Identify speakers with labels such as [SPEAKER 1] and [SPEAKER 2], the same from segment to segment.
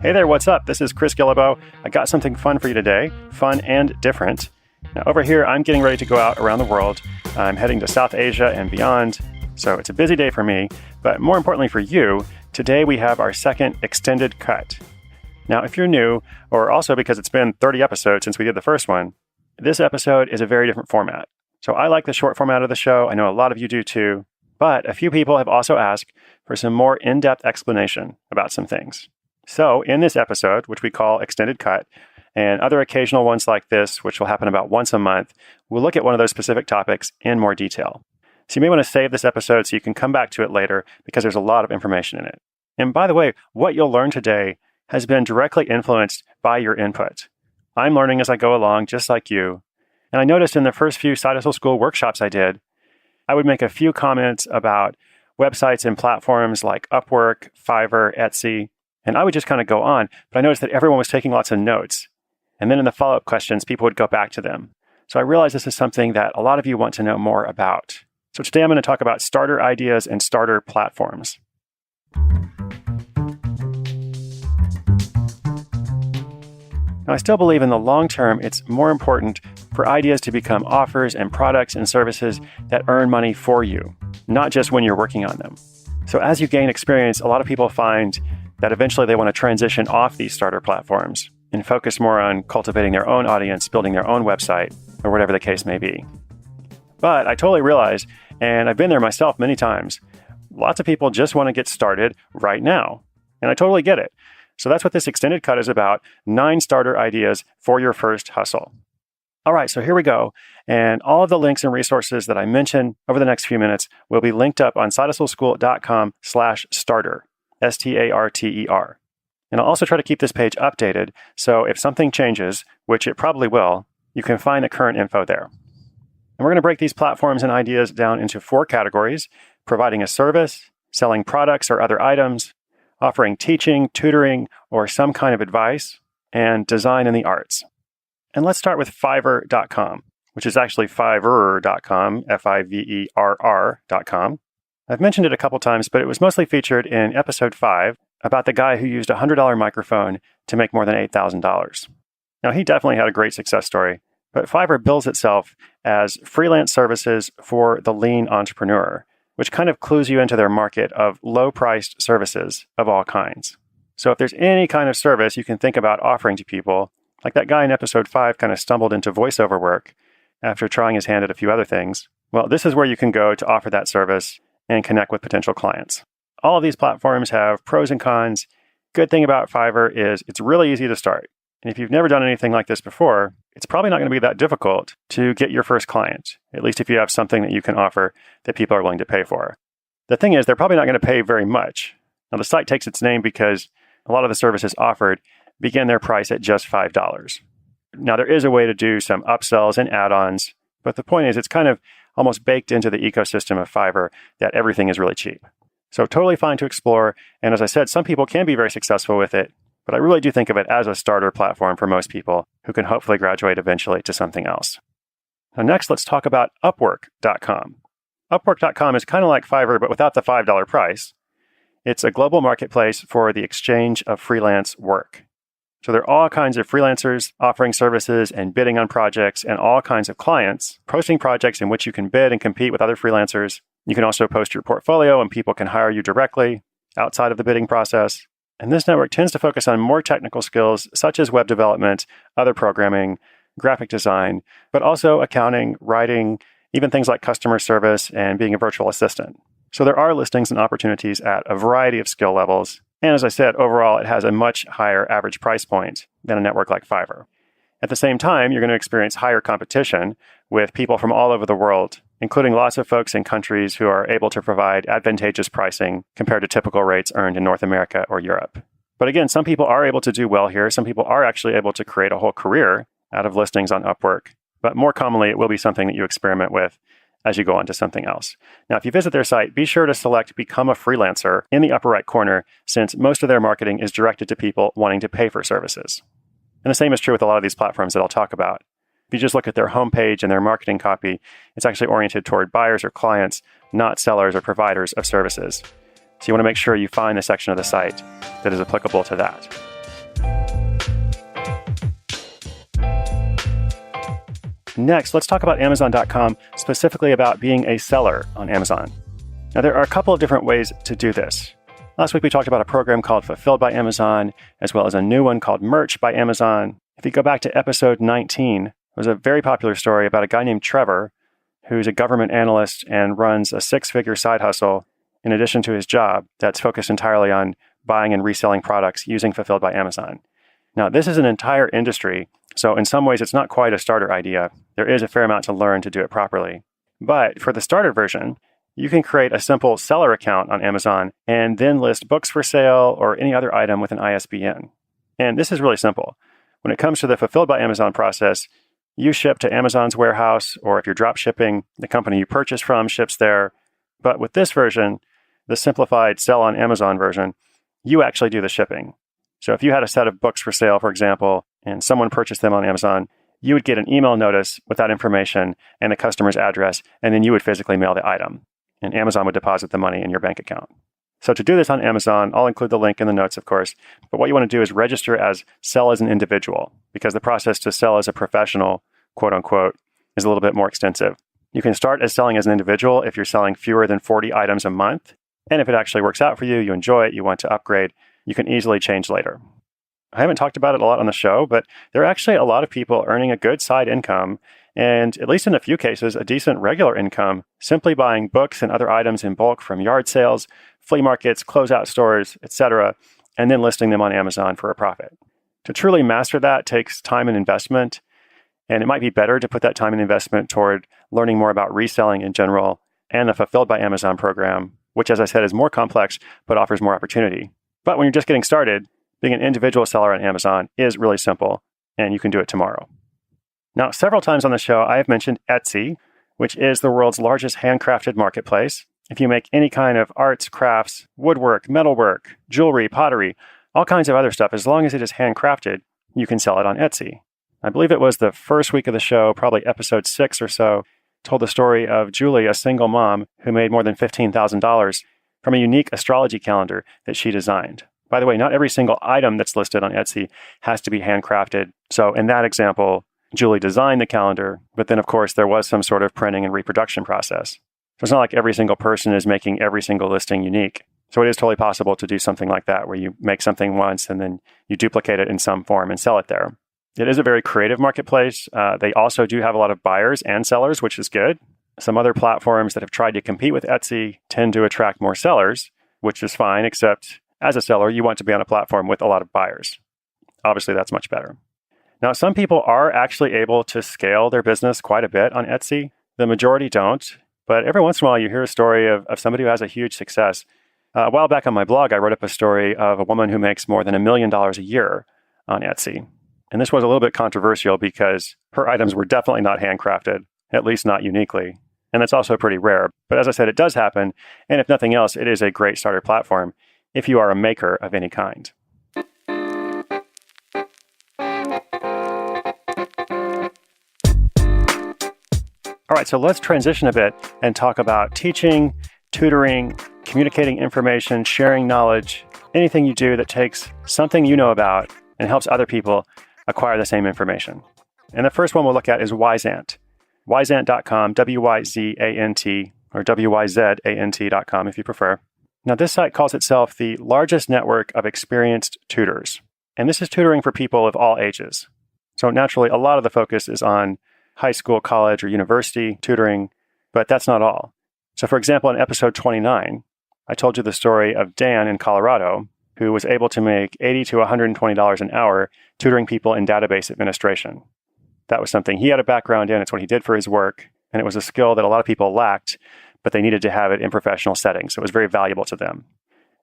[SPEAKER 1] Hey there, what's up? This is Chris Gillibo. I got something fun for you today, fun and different. Now over here, I'm getting ready to go out around the world. I'm heading to South Asia and beyond, so it's a busy day for me. But more importantly for you, today we have our second extended cut. Now, if you're new, or also because it's been 30 episodes since we did the first one, this episode is a very different format. So I like the short format of the show. I know a lot of you do too. But a few people have also asked for some more in-depth explanation about some things. So in this episode, which we call Extended Cut, and other occasional ones like this, which will happen about once a month, we'll look at one of those specific topics in more detail. So you may want to save this episode so you can come back to it later because there's a lot of information in it. And by the way, what you'll learn today has been directly influenced by your input. I'm learning as I go along, just like you. And I noticed in the first few Side Hustle School workshops I did, I would make a few comments about websites and platforms like Upwork, Fiverr, Etsy, and I would just kind of go on. But I noticed that everyone was taking lots of notes. And then in the follow-up questions, people would go back to them. So I realized this is something that a lot of you want to know more about. So today I'm going to talk about starter ideas and starter platforms. Now, I still believe in the long term, it's more important for ideas to become offers and products and services that earn money for you, not just when you're working on them. So as you gain experience, a lot of people find that eventually they want to transition off these starter platforms and focus more on cultivating their own audience, building their own website, or whatever the case may be. But I totally realize, and I've been there myself many times, lots of people just want to get started right now. And I totally get it. So that's what this extended cut is about, 9 starter ideas for your first hustle. All right, so here we go. And all of the links and resources that I mention over the next few minutes will be linked up on sidehustleschool.com/starter, STARTER. And I'll also try to keep this page updated, so if something changes, which it probably will, you can find the current info there. And we're going to break these platforms and ideas down into 4 categories: providing a service, selling products or other items, offering teaching, tutoring, or some kind of advice, and design in the arts. And let's start with Fiverr.com, which is actually Fiverr.com, Fiverr.com. I've mentioned it a couple times, but it was mostly featured in episode 5 about the guy who used a $100 microphone to make more than $8,000. Now, he definitely had a great success story, but Fiverr bills itself as freelance services for the lean entrepreneur, which kind of clues you into their market of low-priced services of all kinds. So if there's any kind of service you can think about offering to people, like that guy in episode 5 kind of stumbled into voiceover work after trying his hand at a few other things, well, this is where you can go to offer that service and connect with potential clients. All of these platforms have pros and cons. Good thing about Fiverr is it's really easy to start. And if you've never done anything like this before, it's probably not going to be that difficult to get your first client, at least if you have something that you can offer that people are willing to pay for. The thing is, they're probably not going to pay very much. Now, the site takes its name because a lot of the services offered begin their price at just $5. Now, there is a way to do some upsells and add-ons, but the point is it's kind of almost baked into the ecosystem of Fiverr that everything is really cheap. So totally fine to explore. And as I said, some people can be very successful with it, but I really do think of it as a starter platform for most people who can hopefully graduate eventually to something else. Now next, let's talk about Upwork.com. Upwork.com is kind of like Fiverr, but without the $5 price. It's a global marketplace for the exchange of freelance work. So there are all kinds of freelancers offering services and bidding on projects, and all kinds of clients posting projects in which you can bid and compete with other freelancers. You can also post your portfolio and people can hire you directly outside of the bidding process. And this network tends to focus on more technical skills such as web development, other programming, graphic design, but also accounting, writing, even things like customer service and being a virtual assistant. So there are listings and opportunities at a variety of skill levels. And as I said, overall, it has a much higher average price point than a network like Fiverr. At the same time, you're going to experience higher competition with people from all over the world, including lots of folks in countries who are able to provide advantageous pricing compared to typical rates earned in North America or Europe. But again, some people are able to do well here. Some people are actually able to create a whole career out of listings on Upwork. But more commonly, it will be something that you experiment with as you go on to something else. Now, if you visit their site, be sure to select Become a Freelancer in the upper right corner, since most of their marketing is directed to people wanting to pay for services. And the same is true with a lot of these platforms that I'll talk about. If you just look at their homepage and their marketing copy, it's actually oriented toward buyers or clients, not sellers or providers of services. So you want to make sure you find the section of the site that is applicable to that. Next, let's talk about Amazon.com, specifically about being a seller on Amazon. Now, there are a couple of different ways to do this. Last week, we talked about a program called Fulfilled by Amazon, as well as a new one called Merch by Amazon. If you go back to episode 19, it was a very popular story about a guy named Trevor, who's a government analyst and runs a 6-figure side hustle in addition to his job that's focused entirely on buying and reselling products using Fulfilled by Amazon. Now, this is an entire industry, so in some ways, it's not quite a starter idea. There is a fair amount to learn to do it properly. But for the starter version, you can create a simple seller account on Amazon and then list books for sale or any other item with an ISBN. And this is really simple. When it comes to the Fulfilled by Amazon process, you ship to Amazon's warehouse, or if you're drop shipping, the company you purchase from ships there. But with this version, the simplified sell on Amazon version, you actually do the shipping. So if you had a set of books for sale, for example, and someone purchased them on Amazon, you would get an email notice with that information and the customer's address, and then you would physically mail the item. And Amazon would deposit the money in your bank account. So to do this on Amazon, I'll include the link in the notes, of course. But what you want to do is register as sell as an individual, because the process to sell as a professional, quote unquote, is a little bit more extensive. You can start as selling as an individual if you're selling fewer than 40 items a month. And if it actually works out for you, you enjoy it, you want to upgrade, you can easily change later. I haven't talked about it a lot on the show, but there are actually a lot of people earning a good side income, and at least in a few cases, a decent regular income, simply buying books and other items in bulk from yard sales, flea markets, closeout stores, etc., and then listing them on Amazon for a profit. To truly master that takes time and investment, and it might be better to put that time and investment toward learning more about reselling in general and the Fulfilled by Amazon program, which, as I said, is more complex but offers more opportunity. But when you're just getting started, being an individual seller on Amazon is really simple, and you can do it tomorrow. Now, several times on the show, I have mentioned Etsy, which is the world's largest handcrafted marketplace. If you make any kind of arts, crafts, woodwork, metalwork, jewelry, pottery, all kinds of other stuff, as long as it is handcrafted, you can sell it on Etsy. I believe it was the first week of the show, probably episode 6 or so, told the story of Julie, a single mom who made more than $15,000 from a unique astrology calendar that she designed. By the way, not every single item that's listed on Etsy has to be handcrafted. So in that example, Julie designed the calendar, but then of course there was some sort of printing and reproduction process. So it's not like every single person is making every single listing unique. So it is totally possible to do something like that, where you make something once and then you duplicate it in some form and sell it there. It is a very creative marketplace. They also do have a lot of buyers and sellers, which is good. Some other platforms that have tried to compete with Etsy tend to attract more sellers, which is fine, except as a seller, you want to be on a platform with a lot of buyers. Obviously, that's much better. Now, some people are actually able to scale their business quite a bit on Etsy. The majority don't, but every once in a while you hear a story of somebody who has a huge success. A while back on my blog, I wrote up a story of a woman who makes more than $1 million a year on Etsy. And this was a little bit controversial because her items were definitely not handcrafted, at least not uniquely. And that's also pretty rare. But as I said, it does happen. And if nothing else, it is a great starter platform if you are a maker of any kind. All right, so let's transition a bit and talk about teaching, tutoring, communicating information, sharing knowledge, anything you do that takes something you know about and helps other people acquire the same information. And the first one we'll look at is Wyzant. Wyzant.com, W-Y-Z-A-N-T, or W-Y-Z-A-N-T.com if you prefer. Now, this site calls itself the largest network of experienced tutors. And this is tutoring for people of all ages. So naturally, a lot of the focus is on high school, college, or university tutoring, but that's not all. So for example, in episode 29, I told you the story of Dan in Colorado, who was able to make $80 to $120 an hour tutoring people in database administration. That was something he had a background in. It's what he did for his work. And it was a skill that a lot of people lacked, but they needed to have it in professional settings. So it was very valuable to them.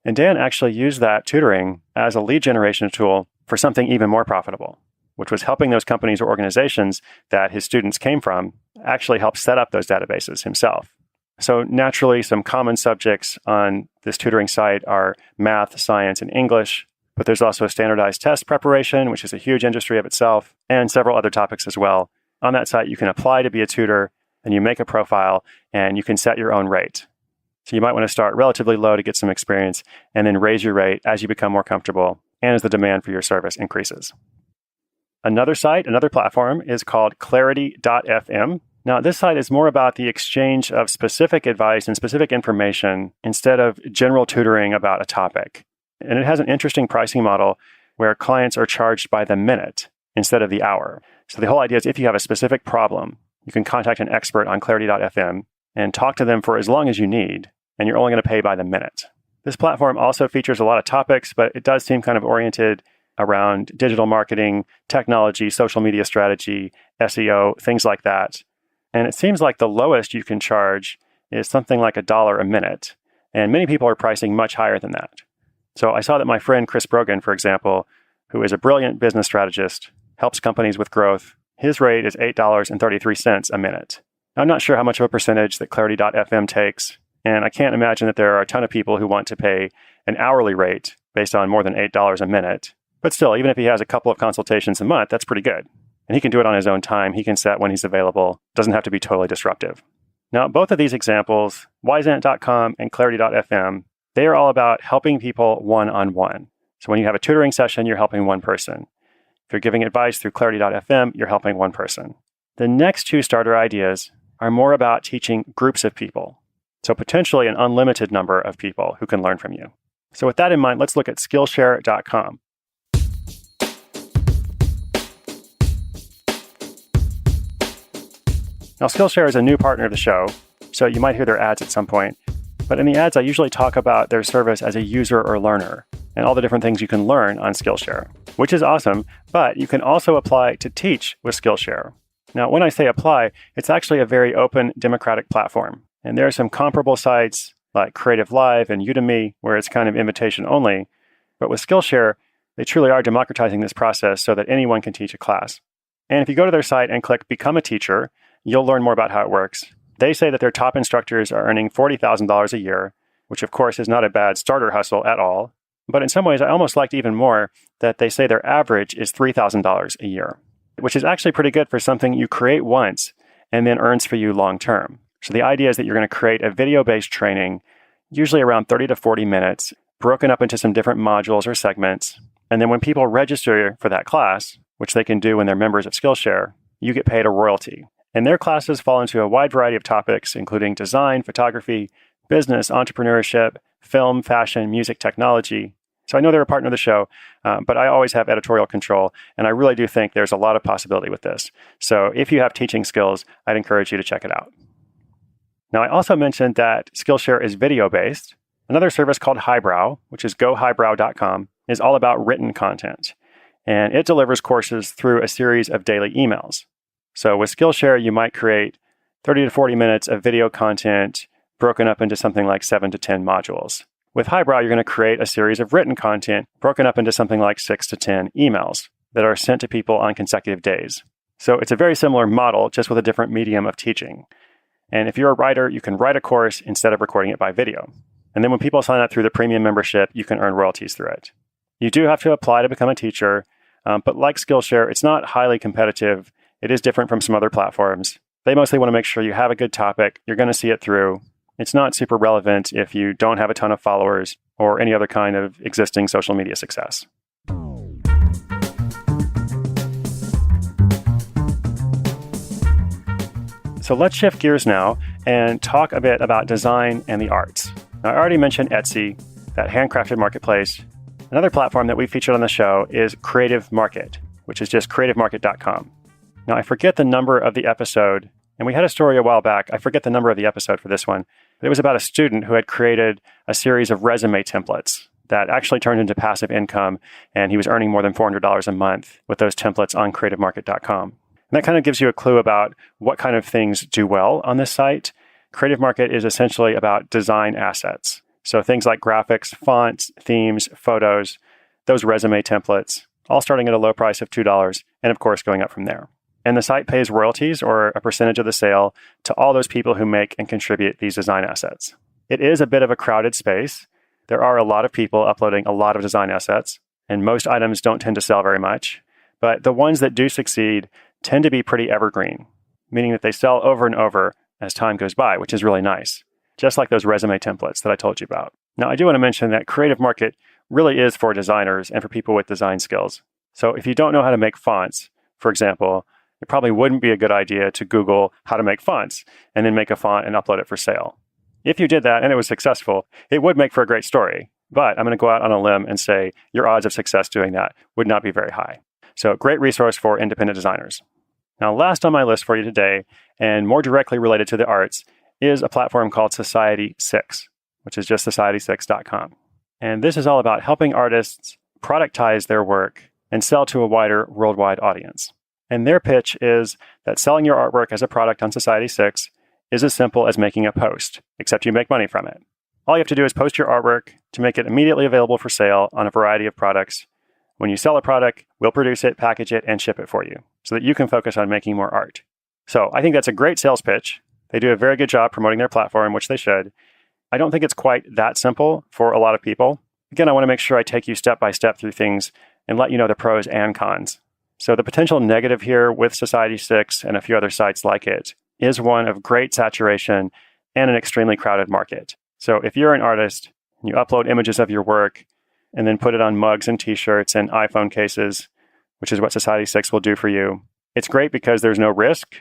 [SPEAKER 1] And Dan actually used that tutoring as a lead generation tool for something even more profitable, which was helping those companies or organizations that his students came from actually help set up those databases himself. So naturally, some common subjects on this tutoring site are math, science, and English, but there's also standardized test preparation, which is a huge industry of itself, and several other topics as well. On that site, you can apply to be a tutor, and you make a profile, and you can set your own rate. So you might want to start relatively low to get some experience, and then raise your rate as you become more comfortable and as the demand for your service increases. Another site, another platform is called clarity.fm. Now, this site is more about the exchange of specific advice and specific information instead of general tutoring about a topic. And it has an interesting pricing model where clients are charged by the minute instead of the hour. So the whole idea is if you have a specific problem, you can contact an expert on clarity.fm and talk to them for as long as you need, and you're only going to pay by the minute. This platform also features a lot of topics, but it does seem kind of oriented around digital marketing, technology, social media strategy, SEO, things like that. And it seems like the lowest you can charge is something like $1 a minute. And many people are pricing much higher than that. So I saw that my friend Chris Brogan, for example, who is a brilliant business strategist, helps companies with growth. His rate is $8.33 a minute. Now, I'm not sure how much of a percentage that clarity.fm takes, and I can't imagine that there are a ton of people who want to pay an hourly rate based on more than $8 a minute. But still, even if he has a couple of consultations a month, that's pretty good. And he can do it on his own time. He can set when he's available. Doesn't have to be totally disruptive. Now, both of these examples, Wyzant.com and clarity.fm, they are all about helping people one-on-one. So when you have a tutoring session, you're helping one person. If you're giving advice through clarity.fm, you're helping one person. The next two starter ideas are more about teaching groups of people. So potentially an unlimited number of people who can learn from you. So with that in mind, let's look at Skillshare.com. Now, Skillshare is a new partner of the show, so you might hear their ads at some point. But in the ads, I usually talk about their service as a user or learner and all the different things you can learn on Skillshare, which is awesome, but you can also apply to teach with Skillshare. Now, when I say apply, it's actually a very open, democratic platform. And there are some comparable sites like Creative Live and Udemy where it's kind of invitation only. But with Skillshare, they truly are democratizing this process so that anyone can teach a class. And if you go to their site and click Become a Teacher, you'll learn more about how it works. They say that their top instructors are earning $40,000 a year, which of course is not a bad starter hustle at all. But in some ways, I almost liked even more that they say their average is $3,000 a year, which is actually pretty good for something you create once and then earns for you long term. So the idea is that you're going to create a video-based training, usually around 30 to 40 minutes, broken up into some different modules or segments. And then when people register for that class, which they can do when they're members of Skillshare, you get paid a royalty. And their classes fall into a wide variety of topics, including design, photography, business, entrepreneurship, film, fashion, music, technology. So I know they're a partner of the show, but I always have editorial control, and I really do think there's a lot of possibility with this. So if you have teaching skills, I'd encourage you to check it out. Now, I also mentioned that Skillshare is video-based. Another service called Highbrow, which is gohighbrow.com, is all about written content. And it delivers courses through a series of daily emails. So with Skillshare, you might create 30 to 40 minutes of video content broken up into something like 7 to 10 modules. With Highbrow, you're going to create a series of written content broken up into something like 6 to 10 emails that are sent to people on consecutive days. So it's a very similar model, just with a different medium of teaching. And if you're a writer, you can write a course instead of recording it by video. And then when people sign up through the premium membership, you can earn royalties through it. You do have to apply to become a teacher, but like Skillshare, it's not highly competitive. It is different from some other platforms. They mostly want to make sure you have a good topic. You're going to see it through. It's not super relevant if you don't have a ton of followers or any other kind of existing social media success. So let's shift gears now and talk a bit about design and the arts. Now, I already mentioned Etsy, that handcrafted marketplace. Another platform that we featured on the show is Creative Market, which is just creativemarket.com. Now, I forget the number of the episode, and we had a story a while back. I forget the number of the episode for this one. But it was about a student who had created a series of resume templates that actually turned into passive income, and he was earning more than $400 a month with those templates on creativemarket.com. And that kind of gives you a clue about what kind of things do well on this site. Creative Market is essentially about design assets. So things like graphics, fonts, themes, photos, those resume templates, all starting at a low price of $2, and of course going up from there. And the site pays royalties or a percentage of the sale to all those people who make and contribute these design assets. It is a bit of a crowded space. There are a lot of people uploading a lot of design assets, and most items don't tend to sell very much. But the ones that do succeed tend to be pretty evergreen, meaning that they sell over and over as time goes by, which is really nice, just like those resume templates that I told you about. Now, I do want to mention that Creative Market really is for designers and for people with design skills. So if you don't know how to make fonts, for example, it probably wouldn't be a good idea to Google how to make fonts and then make a font and upload it for sale. If you did that and it was successful, it would make for a great story. But I'm going to go out on a limb and say your odds of success doing that would not be very high. So great resource for independent designers. Now, last on my list for you today, and more directly related to the arts, is a platform called Society6, which is just society6.com. And this is all about helping artists productize their work and sell to a wider worldwide audience. And their pitch is that selling your artwork as a product on Society6 is as simple as making a post, except you make money from it. All you have to do is post your artwork to make it immediately available for sale on a variety of products. When you sell a product, we'll produce it, package it, and ship it for you so that you can focus on making more art. So I think that's a great sales pitch. They do a very good job promoting their platform, which they should. I don't think it's quite that simple for a lot of people. Again, I want to make sure I take you step by step through things and let you know the pros and cons. So the potential negative here with Society6 and a few other sites like it is one of great saturation and an extremely crowded market. So if you're an artist and you upload images of your work and then put it on mugs and t-shirts and iPhone cases, which is what Society6 will do for you, it's great because there's no risk.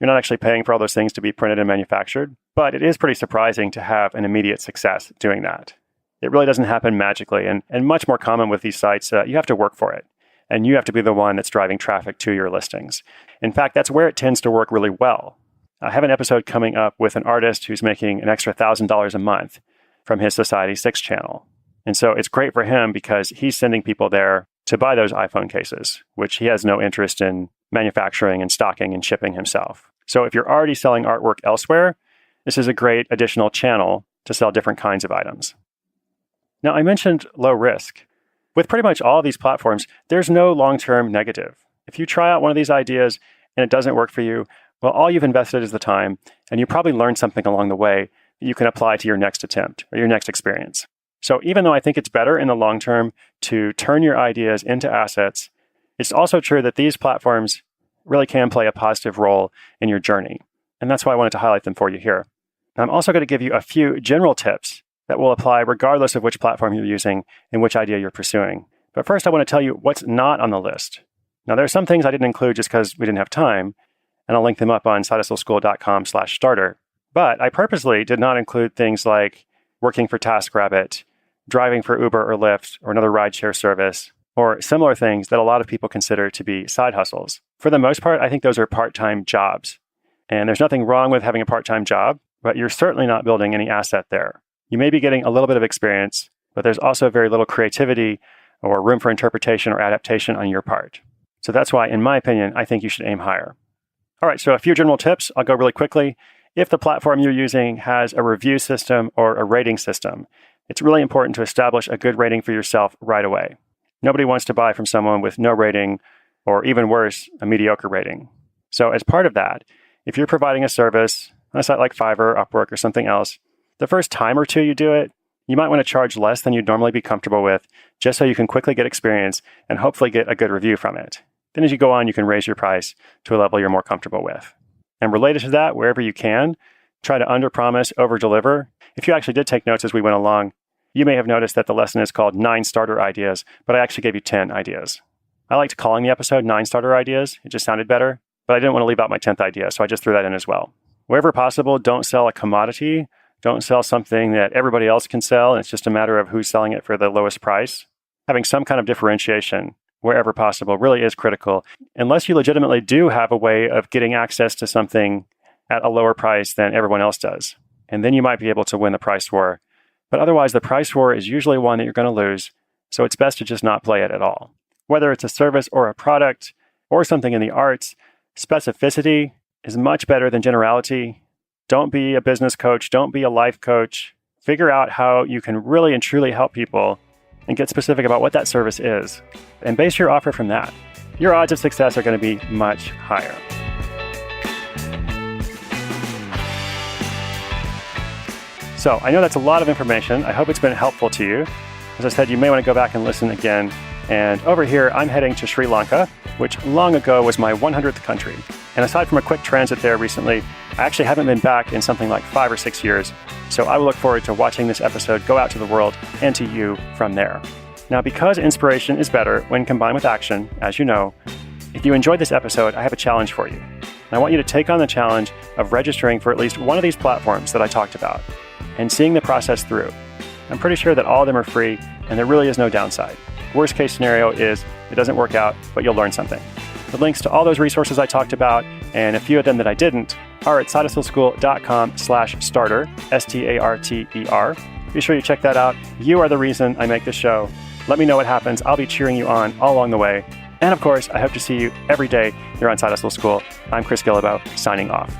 [SPEAKER 1] You're not actually paying for all those things to be printed and manufactured, but it is pretty surprising to have an immediate success doing that. It really doesn't happen magically, and much more common with these sites, you have to work for it, and you have to be the one that's driving traffic to your listings. In fact, that's where it tends to work really well. I have an episode coming up with an artist who's making an extra $1,000 a month from his Society6 channel. And so it's great for him because he's sending people there to buy those iPhone cases, which he has no interest in manufacturing and stocking and shipping himself. So if you're already selling artwork elsewhere, this is a great additional channel to sell different kinds of items. Now, I mentioned low risk. With pretty much all of these platforms, there's no long-term negative. If you try out one of these ideas and it doesn't work for you, well, all you've invested is the time, and you probably learned something along the way that you can apply to your next attempt or your next experience. So even though I think it's better in the long term to turn your ideas into assets, it's also true that these platforms really can play a positive role in your journey. And that's why I wanted to highlight them for you here. I'm also going to give you a few general tips that will apply regardless of which platform you're using and which idea you're pursuing. But first, I want to tell you what's not on the list. Now, there are some things I didn't include just because we didn't have time, and I'll link them up on sidehustleschool.com/starter. But I purposely did not include things like working for TaskRabbit, driving for Uber or Lyft or another rideshare service, or similar things that a lot of people consider to be side hustles. For the most part, I think those are part-time jobs. And there's nothing wrong with having a part-time job, but you're certainly not building any asset there. You may be getting a little bit of experience, but there's also very little creativity or room for interpretation or adaptation on your part. So that's why, in my opinion, I think you should aim higher. All right, so a few general tips. I'll go really quickly. If the platform you're using has a review system or a rating system, it's really important to establish a good rating for yourself right away. Nobody wants to buy from someone with no rating, or even worse, a mediocre rating. So as part of that, if you're providing a service on a site like Fiverr, Upwork, or something else, the first time or two you do it, you might want to charge less than you'd normally be comfortable with, just so you can quickly get experience and hopefully get a good review from it. Then as you go on, you can raise your price to a level you're more comfortable with. And related to that, wherever you can, try to under-promise, over-deliver. If you actually did take notes as we went along, you may have noticed that the lesson is called 9 starter ideas, but I actually gave you 10 ideas. I liked calling the episode 9 starter ideas. It just sounded better, but I didn't want to leave out my 10th idea, so I just threw that in as well. Wherever possible, don't sell a commodity. Don't sell something that everybody else can sell, and it's just a matter of who's selling it for the lowest price. Having some kind of differentiation wherever possible really is critical, unless you legitimately do have a way of getting access to something at a lower price than everyone else does. And then you might be able to win the price war. But otherwise, the price war is usually one that you're going to lose, so it's best to just not play it at all. Whether it's a service or a product or something in the arts, specificity is much better than generality. Don't be a business coach. Don't be a life coach. Figure out how you can really and truly help people and get specific about what that service is, and base your offer from that. Your odds of success are going to be much higher. So I know that's a lot of information. I hope it's been helpful to you. As I said, you may want to go back and listen again. And over here, I'm heading to Sri Lanka, which long ago was my 100th country. And aside from a quick transit there recently, I actually haven't been back in something like 5 or 6 years. So I will look forward to watching this episode go out to the world and to you from there. Now, because inspiration is better when combined with action, as you know, if you enjoyed this episode, I have a challenge for you. I want you to take on the challenge of registering for at least one of these platforms that I talked about and seeing the process through. I'm pretty sure that all of them are free and there really is no downside. Worst case scenario is it doesn't work out, but you'll learn something. The links to all those resources I talked about and a few of them that I didn't are at sidehustleschool.com/starter, STARTER. Be sure you check that out. You are the reason I make this show. Let me know what happens. I'll be cheering you on all along the way. And of course, I hope to see you every day here on Side Hustle School. I'm Chris Guillebeau, signing off.